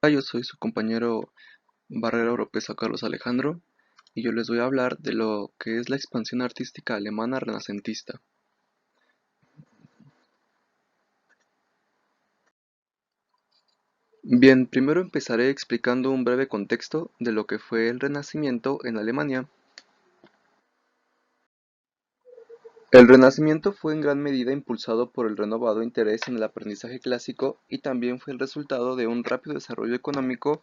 Yo soy su compañero Barrera Oropesa Carlos Alejandro y yo les voy a hablar de lo que es la expansión artística alemana renacentista. Bien, primero empezaré explicando un breve contexto de lo que fue el Renacimiento en Alemania. El Renacimiento fue en gran medida impulsado por el renovado interés en el aprendizaje clásico y también fue el resultado de un rápido desarrollo económico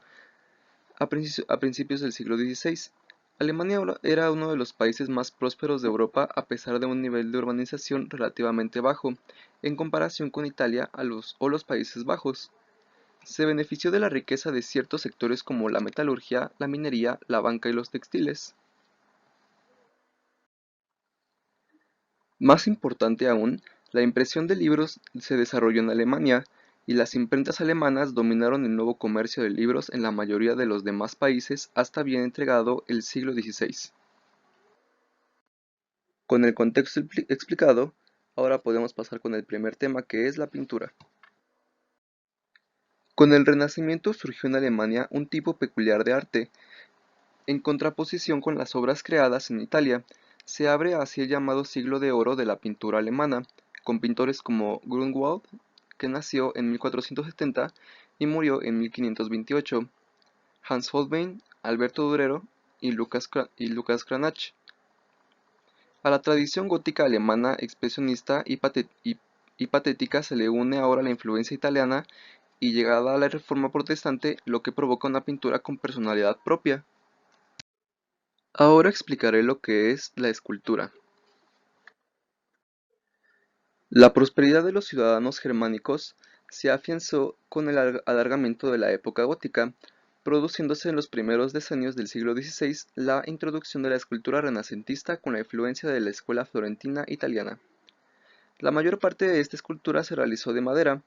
a principios del siglo XVI. Alemania era uno de los países más prósperos de Europa a pesar de un nivel de urbanización relativamente bajo, en comparación con Italia o los Países Bajos. Se benefició de la riqueza de ciertos sectores como la metalurgia, la minería, la banca y los textiles. Más importante aún, la impresión de libros se desarrolló en Alemania, y las imprentas alemanas dominaron el nuevo comercio de libros en la mayoría de los demás países hasta bien entregado el siglo XVI. Con el contexto explicado, ahora podemos pasar con el primer tema, que es la pintura. Con el Renacimiento surgió en Alemania un tipo peculiar de arte. En contraposición con las obras creadas en Italia, se abre así el llamado siglo de oro de la pintura alemana, con pintores como Grunwald, que nació en 1470 y murió en 1528, Hans Holbein, Alberto Durero y Lucas Cranach. A la tradición gótica alemana expresionista y patética se le une ahora la influencia italiana y llegada a la Reforma Protestante, lo que provoca una pintura con personalidad propia. Ahora explicaré lo que es la escultura. La prosperidad de los ciudadanos germánicos se afianzó con el alargamiento de la época gótica, produciéndose en los primeros decenios del siglo XVI la introducción de la escultura renacentista con la influencia de la escuela florentina italiana. La mayor parte de esta escultura se realizó de madera,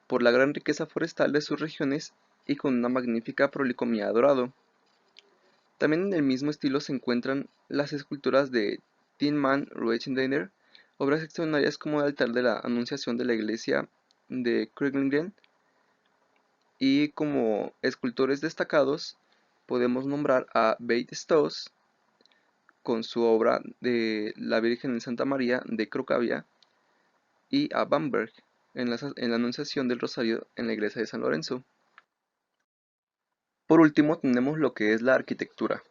por la gran riqueza forestal de sus regiones y con una magnífica policromía dorado. También en el mismo estilo se encuentran las esculturas de Tillmann Reichensteiner, obras extraordinarias como el altar de la Anunciación de la iglesia de Kreuznach, y como escultores destacados podemos nombrar a Beit Stoss con su obra de la Virgen de Santa María de Cracovia y a Bamberg en la Anunciación del Rosario en la iglesia de San Lorenzo. Por último tenemos lo que es la arquitectura.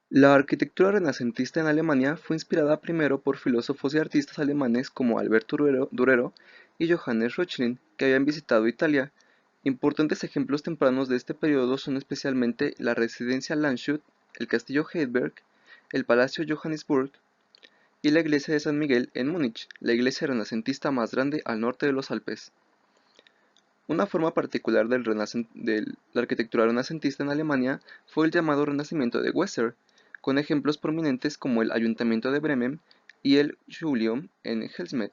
La arquitectura renacentista en Alemania fue inspirada primero por filósofos y artistas alemanes como Alberto Durero y Johannes Reuchlin, que habían visitado Italia. Importantes ejemplos tempranos de este periodo son especialmente la residencia Landshut, el castillo Heidelberg, el palacio Johannisburg y la iglesia de San Miguel en Múnich, la iglesia renacentista más grande al norte de los Alpes. Una forma particular de la arquitectura renacentista en Alemania fue el llamado Renacimiento de Weser, con ejemplos prominentes como el Ayuntamiento de Bremen y el Schullium en Helsmet.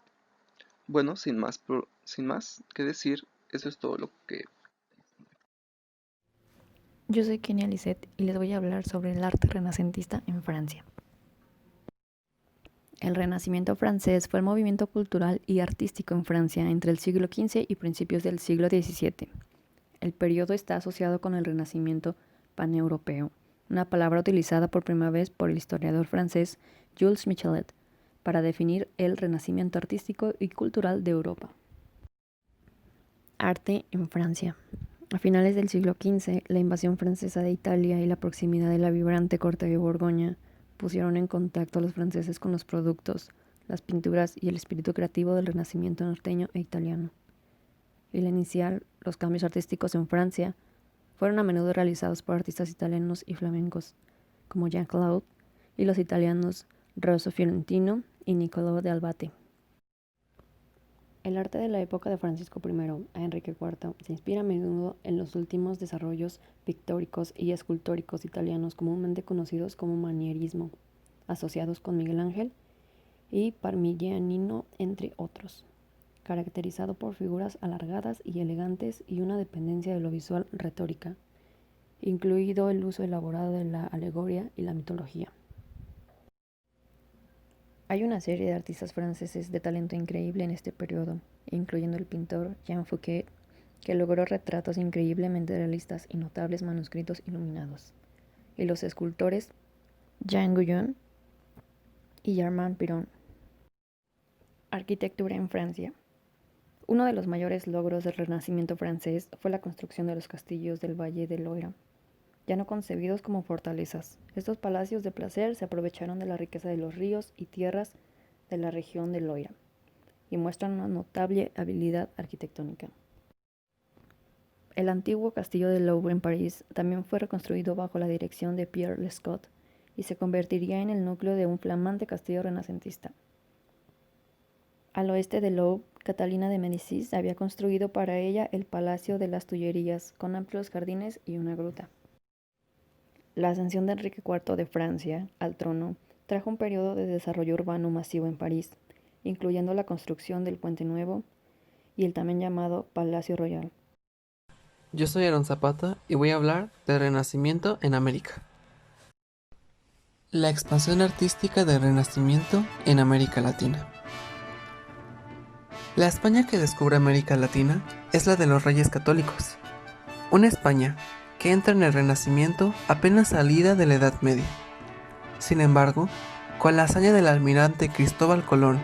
Bueno, sin más que decir, eso es todo lo que... Yo soy Kenia Lisset y les voy a hablar sobre el arte renacentista en Francia. El Renacimiento francés fue el movimiento cultural y artístico en Francia entre el siglo XV y principios del siglo XVII. El periodo está asociado con el Renacimiento paneuropeo, una palabra utilizada por primera vez por el historiador francés Jules Michelet para definir el renacimiento artístico y cultural de Europa. Arte en Francia. A finales del siglo XV, la invasión francesa de Italia y la proximidad de la vibrante corte de Borgoña pusieron en contacto a los franceses con los productos, las pinturas y el espíritu creativo del Renacimiento norteño e italiano. Y la inicial, los cambios artísticos en Francia, fueron a menudo realizados por artistas italianos y flamencos, como Jean-Claude, y los italianos Rosso Fiorentino y Niccolò de Albate. El arte de la época de Francisco I a Enrique IV se inspira a menudo en los últimos desarrollos pictóricos y escultóricos italianos comúnmente conocidos como manierismo, asociados con Miguel Ángel y Parmigianino, entre otros, caracterizado por figuras alargadas y elegantes y una dependencia de lo visual retórica, incluido el uso elaborado de la alegoría y la mitología. Hay una serie de artistas franceses de talento increíble en este periodo, incluyendo el pintor Jean Fouquet, que logró retratos increíblemente realistas y notables manuscritos iluminados, y los escultores Jean Goujon y Armand Piron. Arquitectura en Francia. Uno de los mayores logros del Renacimiento francés fue la construcción de los castillos del Valle del Loira, ya no concebidos como fortalezas. Estos palacios de placer se aprovecharon de la riqueza de los ríos y tierras de la región del Loira y muestran una notable habilidad arquitectónica. El antiguo castillo de Louvre en París también fue reconstruido bajo la dirección de Pierre Lescot y se convertiría en el núcleo de un flamante castillo renacentista. Al oeste de Louvre, Catalina de Médicis había construido para ella el Palacio de las Tullerías, con amplios jardines y una gruta. La ascensión de Enrique IV de Francia al trono trajo un periodo de desarrollo urbano masivo en París, incluyendo la construcción del Puente Nuevo y el también llamado Palacio Royal. Yo soy Aaron Zapata y voy a hablar del Renacimiento en América. La expansión artística del Renacimiento en América Latina. La España que descubre América Latina es la de los Reyes Católicos, una España que entra en el Renacimiento apenas salida de la Edad Media. Sin embargo, con la hazaña del almirante Cristóbal Colón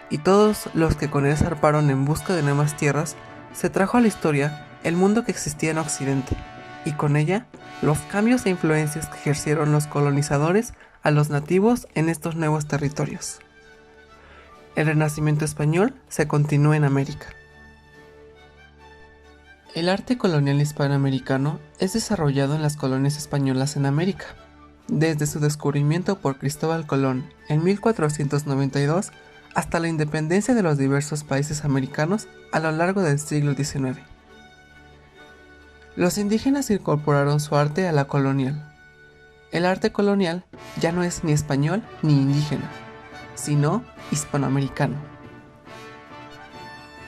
y todos los que con él zarparon en busca de nuevas tierras, se trajo a la historia el mundo que existía en Occidente, y con ella los cambios e influencias que ejercieron los colonizadores a los nativos en estos nuevos territorios. El Renacimiento español se continúa en América. El arte colonial hispanoamericano es desarrollado en las colonias españolas en América, desde su descubrimiento por Cristóbal Colón en 1492 hasta la independencia de los diversos países americanos a lo largo del siglo XIX. Los indígenas incorporaron su arte a la colonial. El arte colonial ya no es ni español ni indígena, sino hispanoamericano.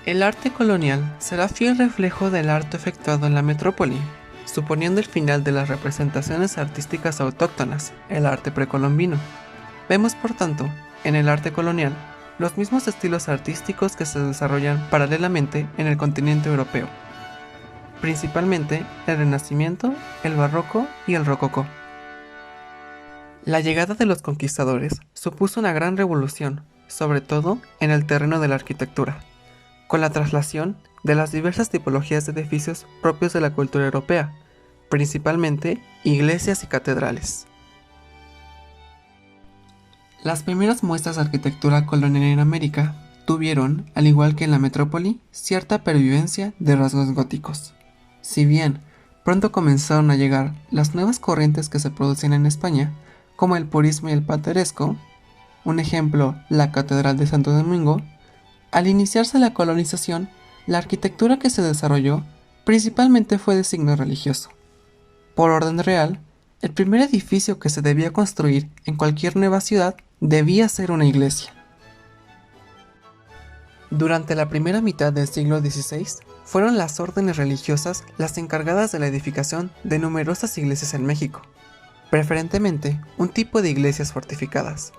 El arte colonial será fiel reflejo del arte efectuado en la metrópoli, suponiendo el final de las representaciones artísticas autóctonas, el arte precolombino. Vemos, por tanto, en el arte colonial los mismos estilos artísticos que se desarrollan paralelamente en el continente europeo, principalmente el Renacimiento, el Barroco y el Rococó. La llegada de los conquistadores supuso una gran revolución, sobre todo en el terreno de la arquitectura, con la traslación de las diversas tipologías de edificios propios de la cultura europea, principalmente iglesias y catedrales. Las primeras muestras de arquitectura colonial en América tuvieron, al igual que en la metrópoli, cierta pervivencia de rasgos góticos. Si bien pronto comenzaron a llegar las nuevas corrientes que se producen en España, como el purismo y el plateresco, un ejemplo, la Catedral de Santo Domingo, al iniciarse la colonización, la arquitectura que se desarrolló principalmente fue de signo religioso. Por orden real, el primer edificio que se debía construir en cualquier nueva ciudad debía ser una iglesia. Durante la primera mitad del siglo XVI, fueron las órdenes religiosas las encargadas de la edificación de numerosas iglesias en México, preferentemente un tipo de iglesias fortificadas,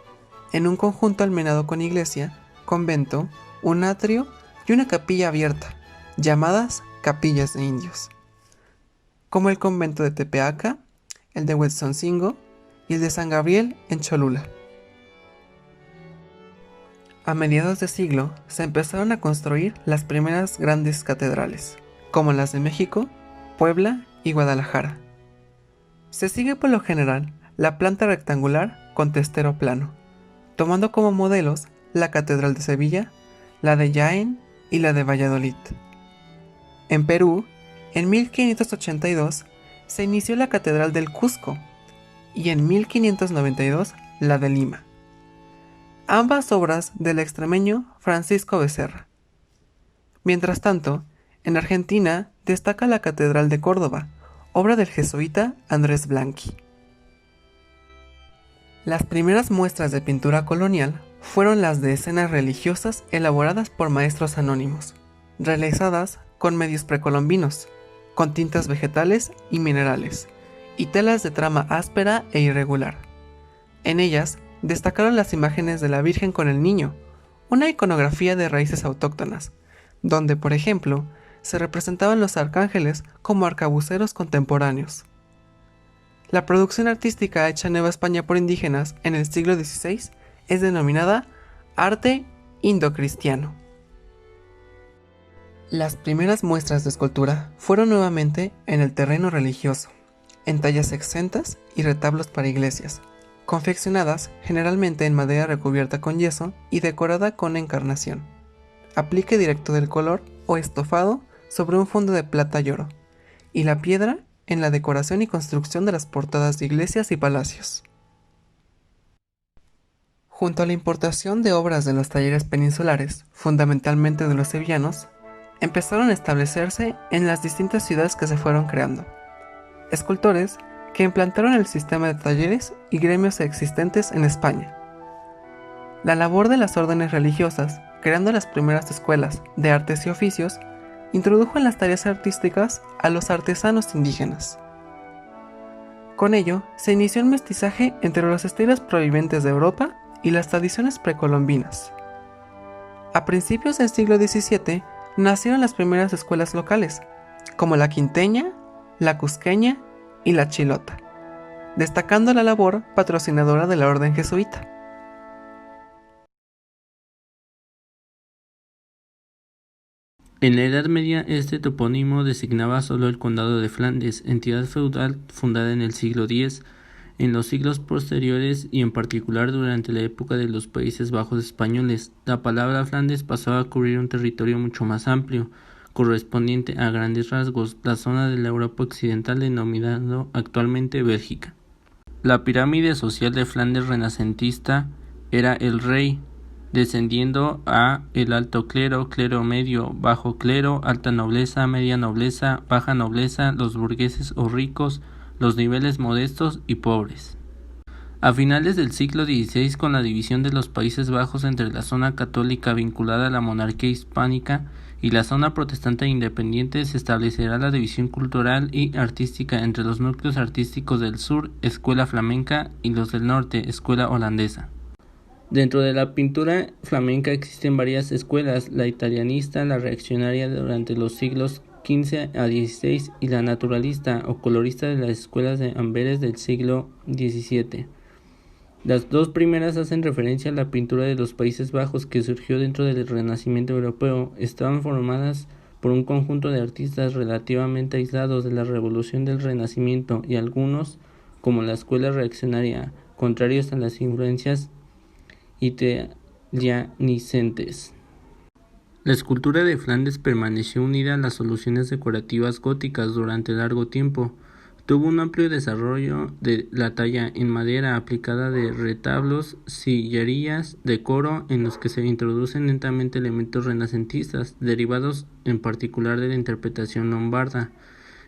en un conjunto almenado con iglesia, convento, un atrio y una capilla abierta, llamadas capillas de indios, como el convento de Tepeaca, el de Huetzoncingo y el de San Gabriel en Cholula. A mediados de siglo se empezaron a construir las primeras grandes catedrales, como las de México, Puebla y Guadalajara. Se sigue por lo general la planta rectangular con testero plano, tomando como modelos la Catedral de Sevilla, la de Jaén y la de Valladolid. En Perú, en 1582 se inició la Catedral del Cusco y en 1592 la de Lima, ambas obras del extremeño Francisco Becerra. Mientras tanto, en Argentina destaca la Catedral de Córdoba, obra del jesuita Andrés Blanqui. Las primeras muestras de pintura colonial fueron las de escenas religiosas elaboradas por maestros anónimos, realizadas con medios precolombinos, con tintas vegetales y minerales, y telas de trama áspera e irregular. En ellas destacaron las imágenes de la Virgen con el Niño, una iconografía de raíces autóctonas, donde, por ejemplo, se representaban los arcángeles como arcabuceros contemporáneos. La producción artística hecha en Nueva España por indígenas en el siglo XVI es denominada arte indocristiano. Las primeras muestras de escultura fueron nuevamente en el terreno religioso, en tallas exentas y retablos para iglesias, confeccionadas generalmente en madera recubierta con yeso y decorada con encarnación, aplique directo del color o estofado sobre un fondo de plata y oro, y la piedra en la decoración y construcción de las portadas de iglesias y palacios. Junto a la importación de obras de los talleres peninsulares, fundamentalmente de los sevillanos, empezaron a establecerse en las distintas ciudades que se fueron creando escultores que implantaron el sistema de talleres y gremios existentes en España. La labor de las órdenes religiosas, creando las primeras escuelas de artes y oficios, introdujo en las tareas artísticas a los artesanos indígenas. Con ello, se inició un mestizaje entre los estilos prominentes de Europa y las tradiciones precolombinas. A principios del siglo XVII nacieron las primeras escuelas locales, como la quinteña, la cusqueña y la chilota, destacando la labor patrocinadora de la orden jesuita. En la Edad Media, este topónimo designaba solo el condado de Flandes, entidad feudal fundada en el siglo X. En los siglos posteriores y en particular durante la época de los Países Bajos españoles, la palabra Flandes pasó a cubrir un territorio mucho más amplio, correspondiente a grandes rasgos la zona de la Europa occidental denominado actualmente Bélgica. La pirámide social de Flandes renacentista era el rey, descendiendo a el alto clero, clero medio, bajo clero, alta nobleza, media nobleza, baja nobleza, los burgueses o ricos, los niveles modestos y pobres. A finales del siglo XVI, con la división de los Países Bajos entre la zona católica vinculada a la monarquía hispánica y la zona protestante independiente, se establecerá la división cultural y artística entre los núcleos artísticos del sur, escuela flamenca, y los del norte, escuela holandesa. Dentro de la pintura flamenca existen varias escuelas, la italianista, la reaccionaria durante los siglos XV a XVI y la naturalista o colorista de las escuelas de Amberes del siglo XVII. Las dos primeras hacen referencia a la pintura de los Países Bajos que surgió dentro del Renacimiento europeo. Estaban formadas por un conjunto de artistas relativamente aislados de la Revolución del Renacimiento y algunos, como la escuela reaccionaria, contrarios a las influencias italianicentes. La escultura de Flandes permaneció unida a las soluciones decorativas góticas durante largo tiempo. Tuvo un amplio desarrollo de la talla en madera aplicada de retablos, sillerías de coro en los que se introducen lentamente elementos renacentistas, derivados en particular de la interpretación lombarda,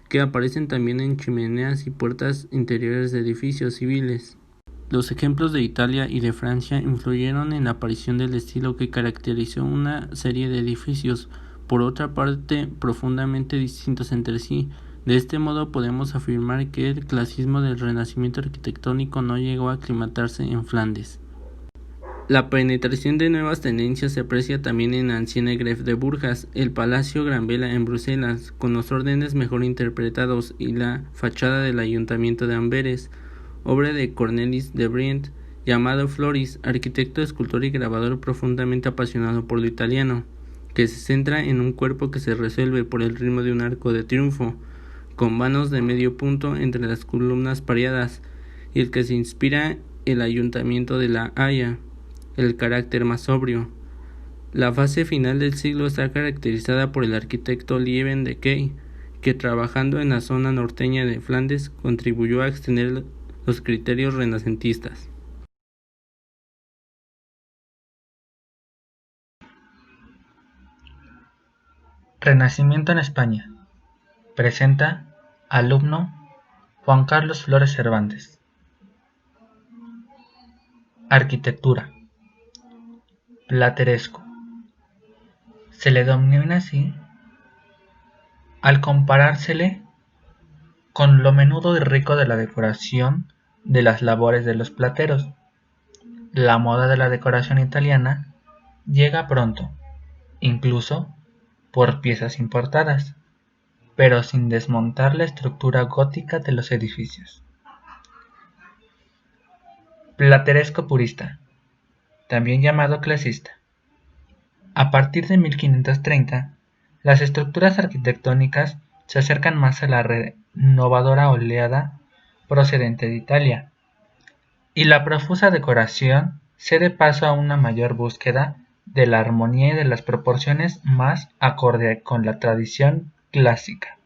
que aparecen también en chimeneas y puertas interiores de edificios civiles. Los ejemplos de Italia y de Francia influyeron en la aparición del estilo que caracterizó una serie de edificios, por otra parte, profundamente distintos entre sí. De este modo podemos afirmar que el clasismo del renacimiento arquitectónico no llegó a aclimatarse en Flandes. La penetración de nuevas tendencias se aprecia también en Ancienne Greffe de Burjas, el Palacio Gran Vela en Bruselas, con los órdenes mejor interpretados, y la fachada del Ayuntamiento de Amberes, obra de Cornelis de Brient, llamado Floris, arquitecto, escultor y grabador profundamente apasionado por lo italiano, que se centra en un cuerpo que se resuelve por el ritmo de un arco de triunfo, con vanos de medio punto entre las columnas pareadas, y el que se inspira el Ayuntamiento de La Haya, el carácter más sobrio. La fase final del siglo está caracterizada por el arquitecto Lieven de Key, que trabajando en la zona norteña de Flandes contribuyó a extender los criterios renacentistas. Renacimiento en España. Presenta alumno Juan Carlos Flores Cervantes. Arquitectura. Plateresco. Se le denomina así al comparársele con lo menudo y rico de la decoración de las labores de los plateros. La moda de la decoración italiana llega pronto, incluso por piezas importadas, pero sin desmontar la estructura gótica de los edificios. Plateresco purista, también llamado clasista. A partir de 1530, las estructuras arquitectónicas se acercan más a la renovadora oleada procedente de Italia, y la profusa decoración cede paso a una mayor búsqueda de la armonía y de las proporciones más acorde con la tradición clásica.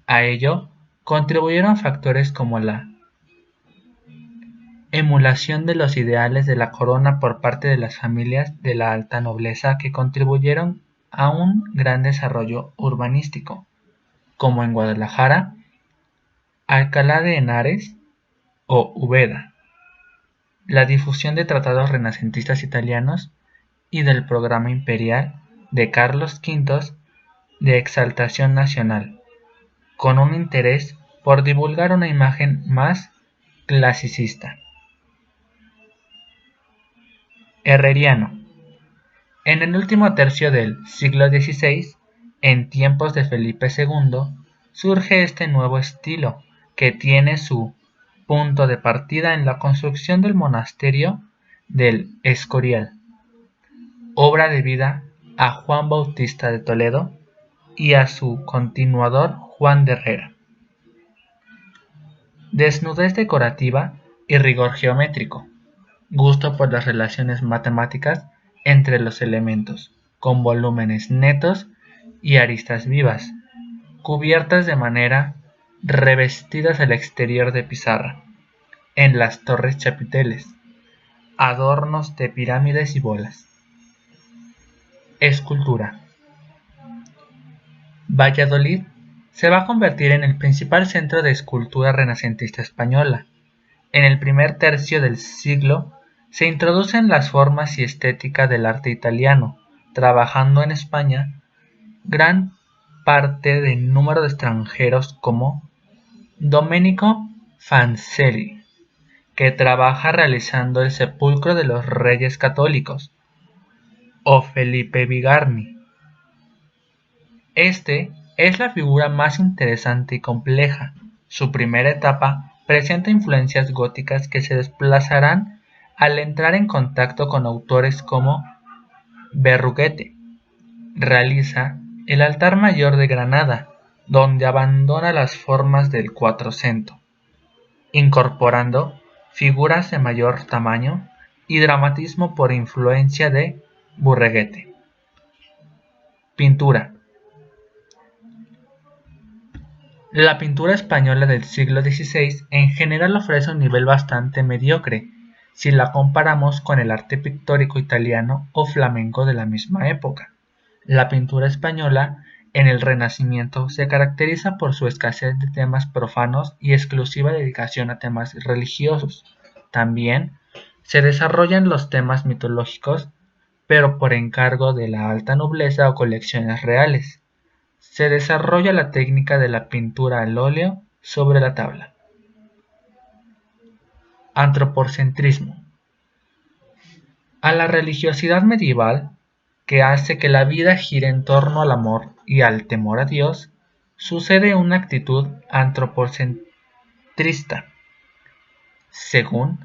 A ello contribuyeron factores como la emulación de los ideales de la corona por parte de las familias de la alta nobleza que contribuyeron a un gran desarrollo urbanístico, como en Guadalajara, Alcalá de Henares o Úbeda, la difusión de tratados renacentistas italianos y del programa imperial de Carlos V de exaltación nacional, con un interés por divulgar una imagen más clasicista. Herreriano. En el último tercio del siglo XVI, en tiempos de Felipe II, surge este nuevo estilo, que tiene su punto de partida en la construcción del monasterio del Escorial, obra debida a Juan Bautista de Toledo y a su continuador Juan de Herrera. Desnudez decorativa y rigor geométrico, gusto por las relaciones matemáticas entre los elementos, con volúmenes netos y aristas vivas, cubiertas de manera revestidas al exterior de pizarra, en las torres chapiteles, adornos de pirámides y bolas. Escultura. Valladolid se va a convertir en el principal centro de escultura renacentista española. En el primer tercio del siglo se introducen las formas y estética del arte italiano, trabajando en España gran parte del número de extranjeros como Domenico Fancelli, que trabaja realizando el Sepulcro de los Reyes Católicos, o Felipe Bigarni. Este es la figura más interesante y compleja. Su primera etapa presenta influencias góticas que se desplazarán al entrar en contacto con autores como Berruguete. Realiza el altar mayor de Granada, donde abandona las formas del Quattrocento, incorporando figuras de mayor tamaño y dramatismo por influencia de Berruguete. Pintura. La pintura española del siglo XVI en general ofrece un nivel bastante mediocre si la comparamos con el arte pictórico italiano o flamenco de la misma época. La pintura española en el Renacimiento se caracteriza por su escasez de temas profanos y exclusiva dedicación a temas religiosos. También se desarrollan los temas mitológicos, pero por encargo de la alta nobleza o colecciones reales. Se desarrolla la técnica de la pintura al óleo sobre la tabla. Antropocentrismo. A la religiosidad medieval, que hace que la vida gire en torno al amor y al temor a Dios, sucede una actitud antropocentrista, según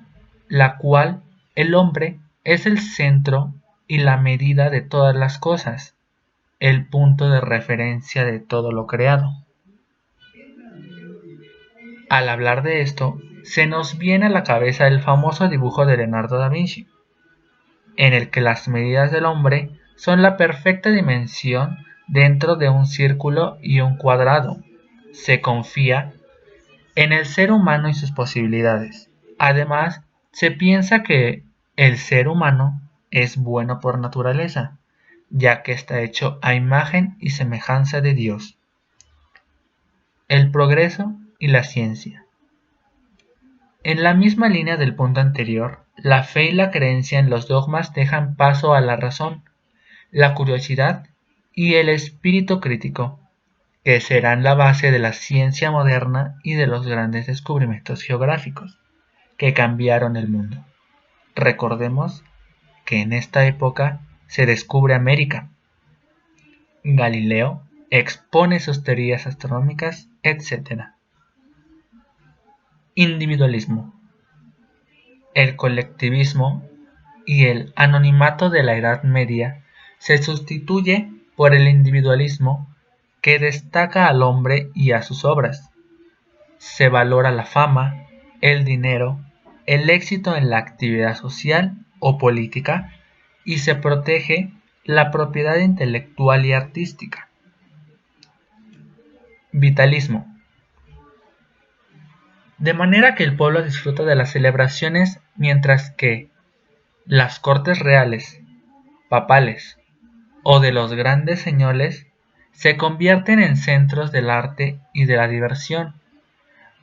la cual el hombre es el centro y la medida de todas las cosas, el punto de referencia de todo lo creado. Al hablar de esto, se nos viene a la cabeza el famoso dibujo de Leonardo da Vinci, en el que las medidas del hombre son la perfecta dimensión dentro de un círculo y un cuadrado. Se confía en el ser humano y sus posibilidades. Además, se piensa que el ser humano es bueno por naturaleza, ya que está hecho a imagen y semejanza de Dios. El progreso y la ciencia. En la misma línea del punto anterior, la fe y la creencia en los dogmas dejan paso a la razón, la curiosidad y el espíritu crítico, que serán la base de la ciencia moderna y de los grandes descubrimientos geográficos que cambiaron el mundo. Recordemos que en esta época se descubre América. Galileo expone sus teorías astronómicas, etc. Individualismo. El colectivismo y el anonimato de la Edad Media se sustituye por el individualismo que destaca al hombre y a sus obras. Se valora la fama, el dinero, el éxito en la actividad social o política y se protege la propiedad intelectual y artística. Vitalismo. De manera que el pueblo disfruta de las celebraciones mientras que las cortes reales, papales o de los grandes señores se convierten en centros del arte y de la diversión.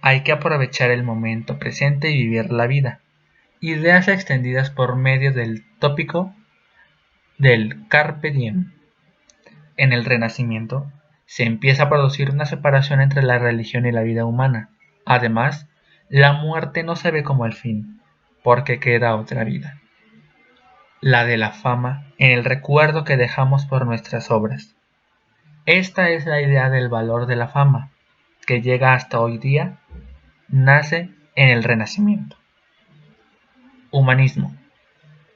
Hay que aprovechar el momento presente y vivir la vida. Ideas extendidas por medio del tópico del Carpe Diem. En el Renacimiento se empieza a producir una separación entre la religión y la vida humana. Además, la muerte no se ve como el fin, porque queda otra vida, la de la fama en el recuerdo que dejamos por nuestras obras. Esta es la idea del valor de la fama, que llega hasta hoy día, nace en el Renacimiento. Humanismo.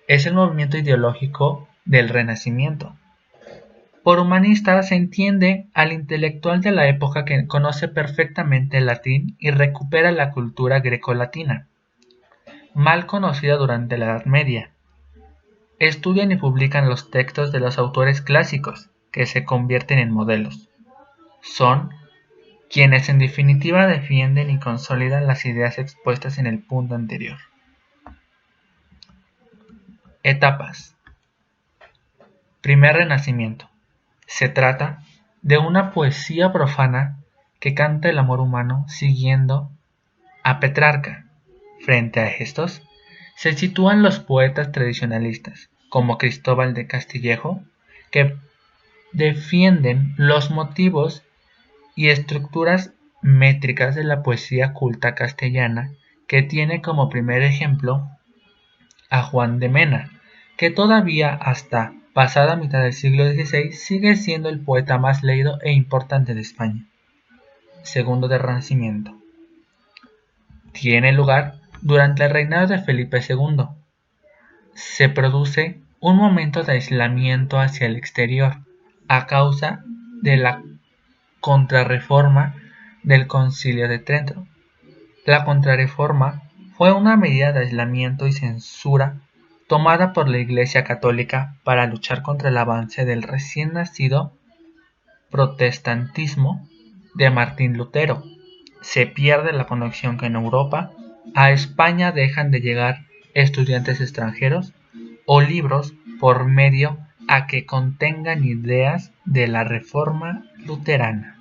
Es el movimiento ideológico del Renacimiento. Por humanista se entiende al intelectual de la época que conoce perfectamente el latín y recupera la cultura grecolatina, mal conocida durante la Edad Media. Estudian y publican los textos de los autores clásicos, que se convierten en modelos. Son quienes en definitiva defienden y consolidan las ideas expuestas en el punto anterior. Etapas. Primer Renacimiento. Se trata de una poesía profana que canta el amor humano siguiendo a Petrarca. Frente a estos se sitúan los poetas tradicionalistas, como Cristóbal de Castillejo, que defienden los motivos y estructuras métricas de la poesía culta castellana, que tiene como primer ejemplo a Juan de Mena, que todavía hasta pasada mitad del siglo XVI sigue siendo el poeta más leído e importante de España. Segundo de Renacimiento. Tiene lugar durante el reinado de Felipe II. Se produce un momento de aislamiento hacia el exterior a causa de la Contrarreforma del Concilio de Trento. La Contrarreforma fue una medida de aislamiento y censura tomada por la Iglesia Católica para luchar contra el avance del recién nacido protestantismo de Martín Lutero. Se pierde la conexión con Europa. A España dejan de llegar estudiantes extranjeros o libros por medio a que contengan ideas de la Reforma luterana.